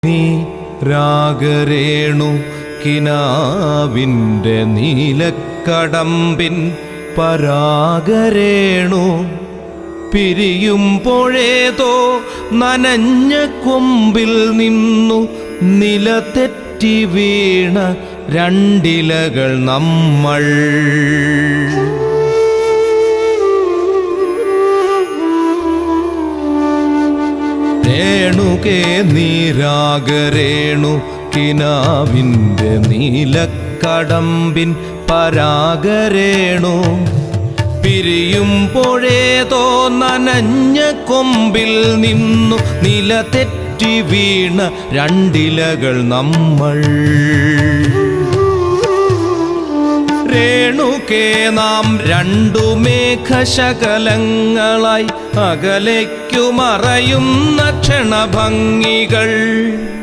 നീ രാഗരേണു കിനാവിൻ്റെ നീലക്കടമ്പിൻ പരാഗരേണു പിരിയുമ്പോഴേതോ നനഞ്ഞ കൊമ്പിൽ നിന്നു നിലതെറ്റി വീണ രണ്ടിലകൾ നമ്മൾ. രേണുകേ നീരാഗരേണു കിനാവിൻ്റെ നീലക്കടമ്പിൻ പരാഗരേണു പിരിയുമ്പോഴേതോ നനഞ്ഞ കൊമ്പിൽ നിന്നു നിലതെറ്റി വീണ രണ്ടിലകൾ നമ്മൾ. രേണുകേ നാം രണ്ടു മേഘശകലങ്ങളായി അകലേക്കു മറയുന്ന ക്ഷണഭംഗികൾ.